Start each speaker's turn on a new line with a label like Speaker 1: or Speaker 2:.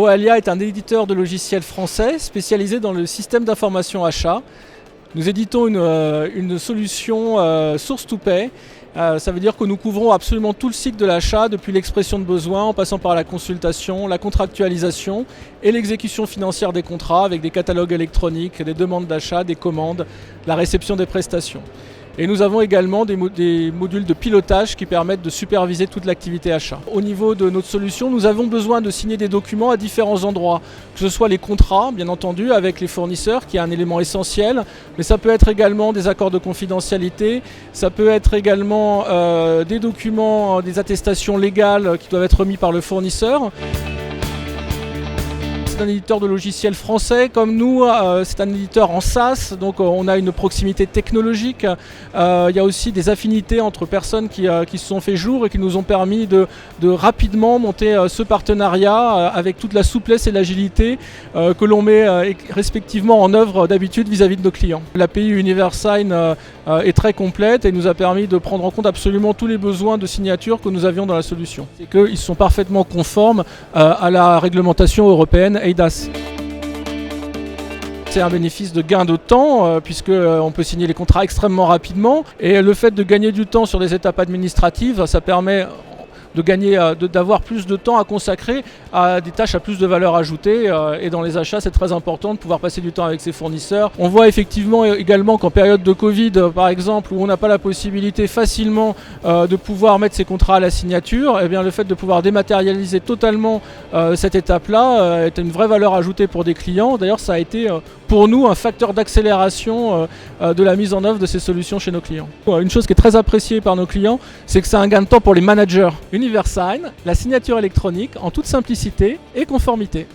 Speaker 1: Oalia est un éditeur de logiciels français spécialisé dans le système d'information achat. Nous éditons une solution source to pay. Ça veut dire que nous couvrons absolument tout le cycle de l'achat, depuis l'expression de besoin, en passant par la consultation, la contractualisation et l'exécution financière des contrats avec des catalogues électroniques, des demandes d'achat, des commandes, la réception des prestations. Et nous avons également des modules de pilotage qui permettent de superviser toute l'activité achat. Au niveau de notre solution, nous avons besoin de signer des documents à différents endroits, que ce soit les contrats, bien entendu, avec les fournisseurs, qui est un élément essentiel, mais ça peut être également des accords de confidentialité, ça peut être également des documents, des attestations légales qui doivent être remis par le fournisseur. C'est un éditeur de logiciels français comme nous, c'est un éditeur en SaaS, donc on a une proximité technologique. Il y a aussi des affinités entre personnes qui se sont fait jour et qui nous ont permis de rapidement monter ce partenariat avec toute la souplesse et l'agilité que l'on met respectivement en œuvre d'habitude vis-à-vis de nos clients. L'API Universign est très complète et nous a permis de prendre en compte absolument tous les besoins de signature que nous avions dans la solution. C'est qu'ils sont parfaitement conformes à la réglementation européenne eIDAS. C'est un bénéfice de gain de temps puisqu'on peut signer les contrats extrêmement rapidement et le fait de gagner du temps sur des étapes administratives, ça permet d'avoir plus de temps à consacrer à des tâches à plus de valeur ajoutée et dans les achats c'est très important de pouvoir passer du temps avec ses fournisseurs. On voit effectivement également qu'en période de Covid par exemple où on n'a pas la possibilité facilement de pouvoir mettre ses contrats à la signature, eh bien, le fait de pouvoir dématérialiser totalement cette étape-là est une vraie valeur ajoutée pour des clients. D'ailleurs ça a été pour nous un facteur d'accélération de la mise en œuvre de ces solutions chez nos clients. Une chose qui est très appréciée par nos clients, c'est que c'est un gain de temps pour les managers. Universign, la signature électronique en toute simplicité et conformité.